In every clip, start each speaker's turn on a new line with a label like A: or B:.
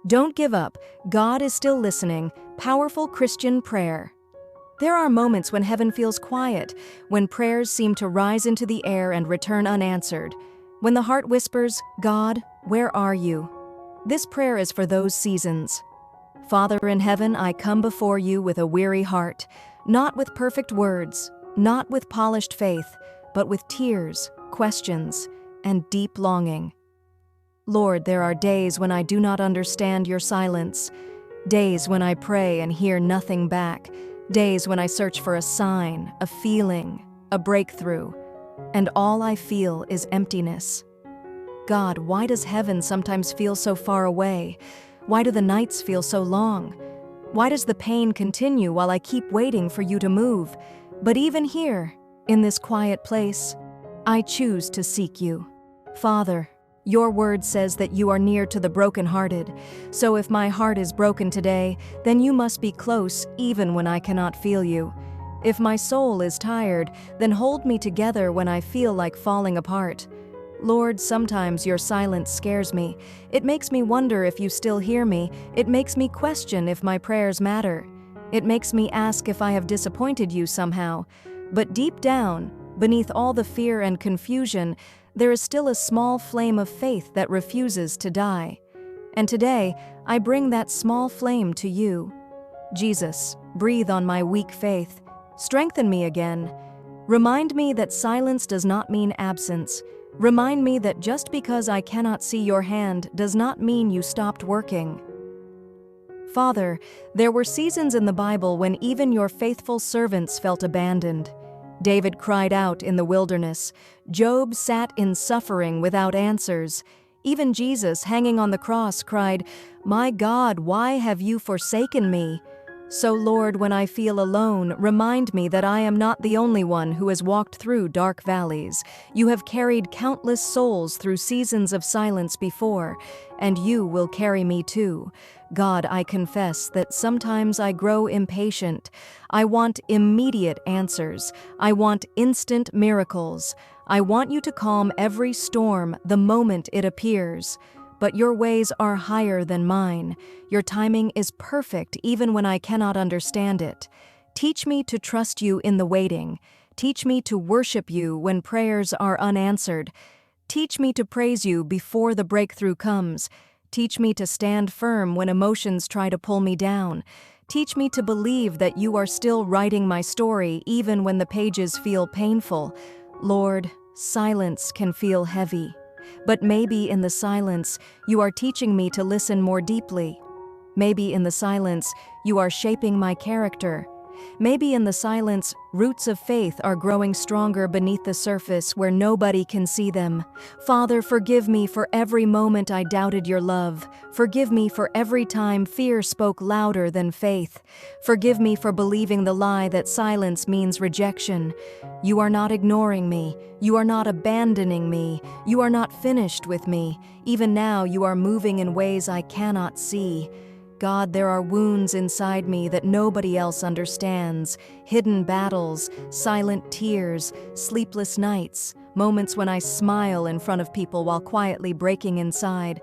A: Don't give up. God is still listening. Powerful Christian prayer. There are moments when heaven feels quiet, when prayers seem to rise into the air and return unanswered, when the heart whispers, "God, where are you?" This prayer is for those seasons. Father in heaven, I come before you with a weary heart, not with perfect words, not with polished faith, but with tears, questions, and deep longing. Lord, there are days when I do not understand your silence, days when I pray and hear nothing back, days when I search for a sign, a feeling, a breakthrough, and all I feel is emptiness. God, why does heaven sometimes feel so far away? Why do the nights feel so long? Why does the pain continue while I keep waiting for you to move? But even here, in this quiet place, I choose to seek you. Father, your word says that you are near to the brokenhearted. So if my heart is broken today, then you must be close even when I cannot feel you. If my soul is tired, then hold me together when I feel like falling apart. Lord, sometimes your silence scares me. It makes me wonder if you still hear me. It makes me question if my prayers matter. It makes me ask if I have disappointed you somehow. But deep down, beneath all the fear and confusion, there is still a small flame of faith that refuses to die. And today, I bring that small flame to you. Jesus, breathe on my weak faith. Strengthen me again. Remind me that silence does not mean absence. Remind me that just because I cannot see your hand does not mean you stopped working. Father, there were seasons in the Bible when even your faithful servants felt abandoned. David cried out in the wilderness. Job sat in suffering without answers. Even Jesus, hanging on the cross, cried, "My God, why have you forsaken me?" So, Lord, when I feel alone, remind me that I am not the only one who has walked through dark valleys. You have carried countless souls through seasons of silence before, and you will carry me too. God, I confess that sometimes I grow impatient. I want immediate answers. I want instant miracles. I want you to calm every storm the moment it appears. But your ways are higher than mine. Your timing is perfect even when I cannot understand it. Teach me to trust you in the waiting. Teach me to worship you when prayers are unanswered. Teach me to praise you before the breakthrough comes. Teach me to stand firm when emotions try to pull me down. Teach me to believe that you are still writing my story even when the pages feel painful. Lord, silence can feel heavy. But maybe in the silence, you are teaching me to listen more deeply. Maybe in the silence, you are shaping my character. Maybe in the silence, roots of faith are growing stronger beneath the surface where nobody can see them. Father, forgive me for every moment I doubted your love. Forgive me for every time fear spoke louder than faith. Forgive me for believing the lie that silence means rejection. You are not ignoring me. You are not abandoning me. You are not finished with me. Even now, you are moving in ways I cannot see. God, there are wounds inside me that nobody else understands, hidden battles, silent tears, sleepless nights, moments when I smile in front of people while quietly breaking inside.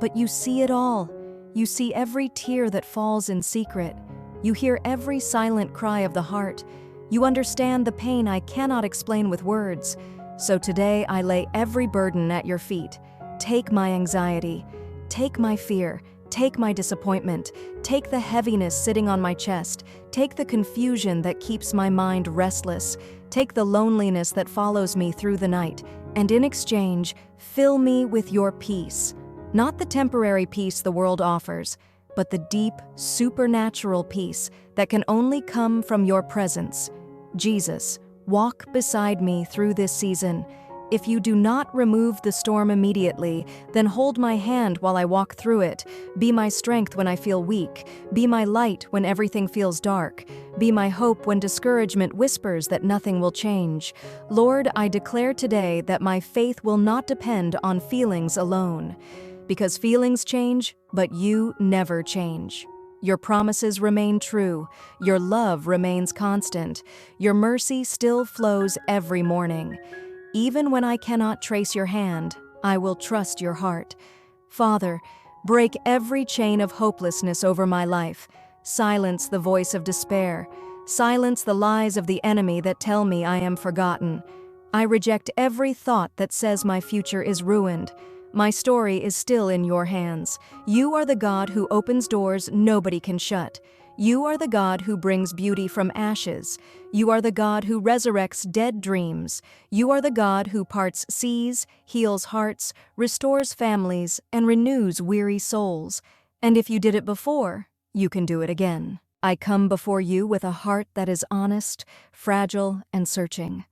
A: But you see it all. You see every tear that falls in secret. You hear every silent cry of the heart. You understand the pain I cannot explain with words. So today I lay every burden at your feet. Take my anxiety. Take my fear. Take my disappointment. Take the heaviness sitting on my chest. Take the confusion that keeps my mind restless. Take the loneliness that follows me through the night. And in exchange, fill me with your peace. Not the temporary peace the world offers, but the deep, supernatural peace that can only come from your presence. Jesus, walk beside me through this season. If you do not remove the storm immediately, then hold my hand while I walk through it. Be my strength when I feel weak. Be my light when everything feels dark. Be my hope when discouragement whispers that nothing will change. Lord, I declare today that my faith will not depend on feelings alone. Because feelings change, but you never change. Your promises remain true. Your love remains constant. Your mercy still flows every morning. Even when I cannot trace your hand, I will trust your heart. Father, Break every chain of hopelessness over my life. Silence the voice of despair. Silence the lies of the enemy that tell me I am forgotten. I reject every thought that says my future is ruined. My story is still in your hands. You are the God who opens doors nobody can shut. You are the God who brings beauty from ashes. You are the God who resurrects dead dreams. You are the God who parts seas, heals hearts, restores families, and renews weary souls. And if you did it before, you can do it again. I come before you with a heart that is honest, fragile, and searching.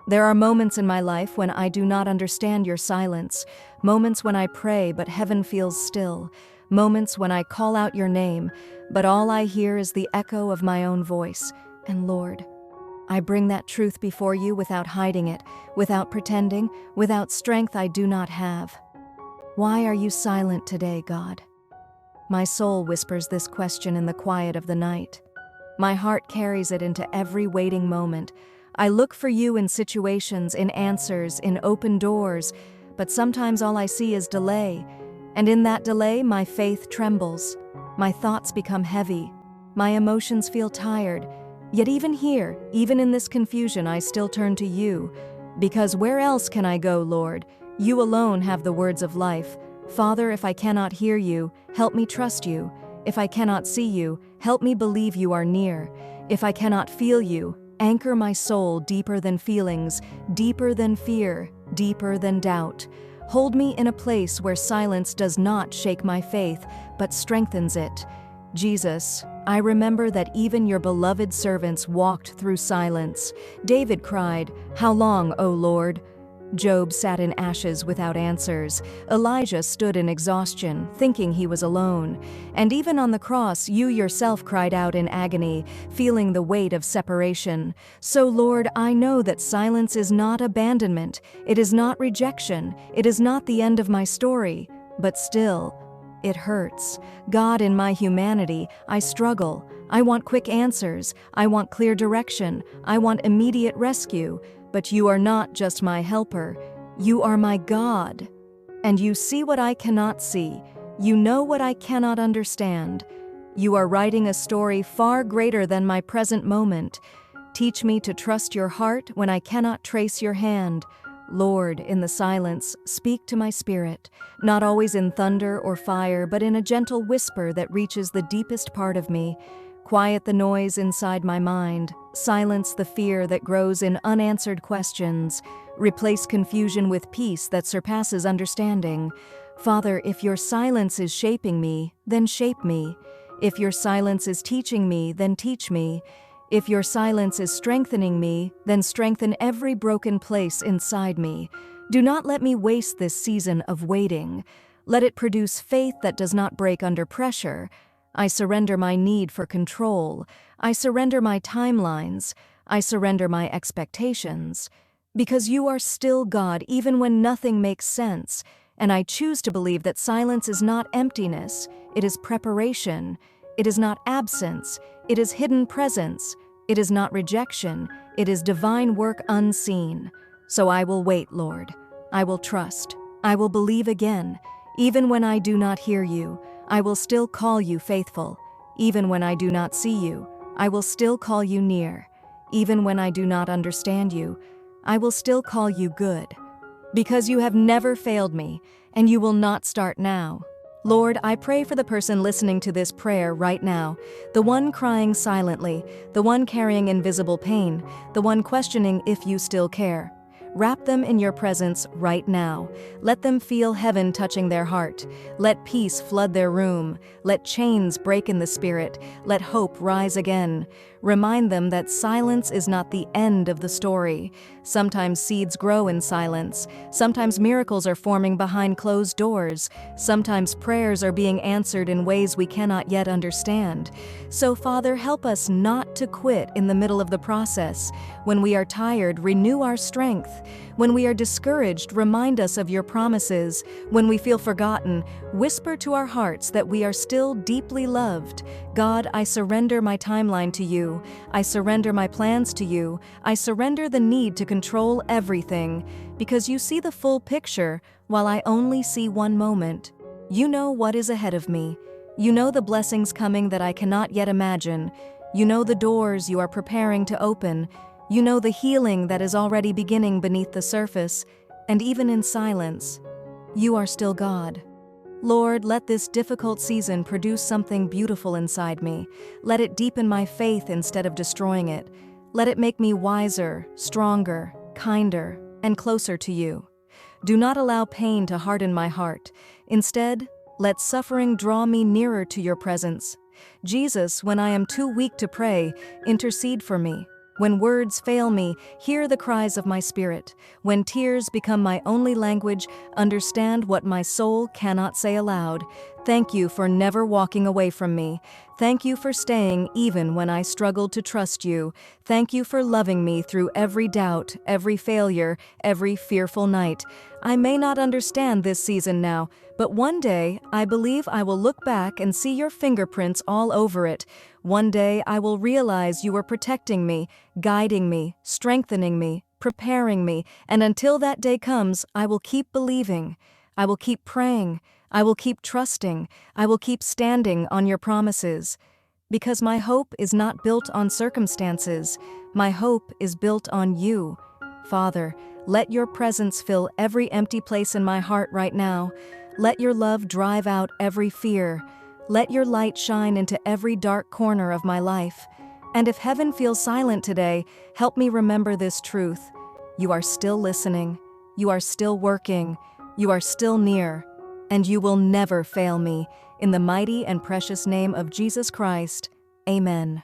A: There are moments in my life when I do not understand your silence, moments when I pray but heaven feels still, moments when I call out your name, but all I hear is the echo of my own voice. And Lord, I bring that truth before you without hiding it, without pretending, without strength I do not have. Why are you silent today, God? My soul whispers this question in the quiet of the night. My heart carries it into every waiting moment. I look for you in situations, in answers, in open doors, but sometimes all I see is delay. And in that delay, my faith trembles. My thoughts become heavy. My emotions feel tired. Yet even here, even in this confusion, I still turn to you. Because where else can I go, Lord? You alone have the words of life. Father, if I cannot hear you, help me trust you. If I cannot see you, help me believe you are near. If I cannot feel you, anchor my soul deeper than feelings, deeper than fear, deeper than doubt. Hold me in a place where silence does not shake my faith, but strengthens it. Jesus, I remember that even your beloved servants walked through silence. David cried, "How long, O Lord?" Job sat in ashes without answers. Elijah stood in exhaustion, thinking he was alone. And even on the cross, you yourself cried out in agony, feeling the weight of separation. So, Lord, I know that silence is not abandonment. It is not rejection. It is not the end of my story. But still, it hurts. God, in my humanity, I struggle. I want quick answers. I want clear direction. I want immediate rescue. But you are not just my helper. You are my God. And you see what I cannot see. You know what I cannot understand. You are writing a story far greater than my present moment. Teach me to trust your heart when I cannot trace your hand. Lord, in the silence, speak to my spirit, not always in thunder or fire, but in a gentle whisper that reaches the deepest part of me. Quiet the noise inside my mind. Silence the fear that grows in unanswered questions. Replace confusion with peace that surpasses understanding. Father, if your silence is shaping me, then shape me. If your silence is teaching me, then teach me. If your silence is strengthening me, then strengthen every broken place inside me. Do not let me waste this season of waiting. Let it produce faith that does not break under pressure. I surrender my need for control. I surrender my timelines. I surrender my expectations. Because you are still God even when nothing makes sense. And I choose to believe that silence is not emptiness. It is preparation. It is not absence. It is hidden presence. It is not rejection. It is divine work unseen. So I will wait, Lord. I will trust. I will believe again. Even when I do not hear you, I will still call you faithful. Even when I do not see you, I will still call you near. Even when I do not understand you, I will still call you good. Because you have never failed me, and you will not start now. Lord, I pray for the person listening to this prayer right now, the one crying silently, the one carrying invisible pain, the one questioning if you still care. Wrap them in your presence right now. Let them feel heaven touching their heart. Let peace flood their room. Let chains break in the spirit. Let hope rise again. Remind them that silence is not the end of the story. Sometimes seeds grow in silence. Sometimes miracles are forming behind closed doors. Sometimes prayers are being answered in ways we cannot yet understand. So, Father, help us not to quit in the middle of the process. When we are tired, renew our strength. When we are discouraged, remind us of your promises. When we feel forgotten, whisper to our hearts that we are still deeply loved. God, I surrender my timeline to you. I surrender my plans to you. I surrender the need to control everything, because you see the full picture while I only see one moment. You know what is ahead of me. You know the blessings coming that I cannot yet imagine. You know the doors you are preparing to open. You know the healing that is already beginning beneath the surface, and even in silence, you are still God. Lord, let this difficult season produce something beautiful inside me. Let it deepen my faith instead of destroying it. Let it make me wiser, stronger, kinder, and closer to you. Do not allow pain to harden my heart. Instead, let suffering draw me nearer to your presence. Jesus, when I am too weak to pray, intercede for me. When words fail me, hear the cries of my spirit. When tears become my only language, understand what my soul cannot say aloud. Thank you for never walking away from me. Thank you for staying even when I struggled to trust you. Thank you for loving me through every doubt, every failure, every fearful night. I may not understand this season now, but one day I believe I will look back and see your fingerprints all over it. One day I will realize you were protecting me, guiding me, strengthening me, preparing me, and until that day comes, I will keep believing. I will keep praying. I will keep trusting. I will keep standing on your promises. Because my hope is not built on circumstances. My hope is built on you. Father, let your presence fill every empty place in my heart right now. Let your love drive out every fear. Let your light shine into every dark corner of my life. And if heaven feels silent today, help me remember this truth. You are still listening. You are still working. You are still near. And you will never fail me. In the mighty and precious name of Jesus Christ, amen.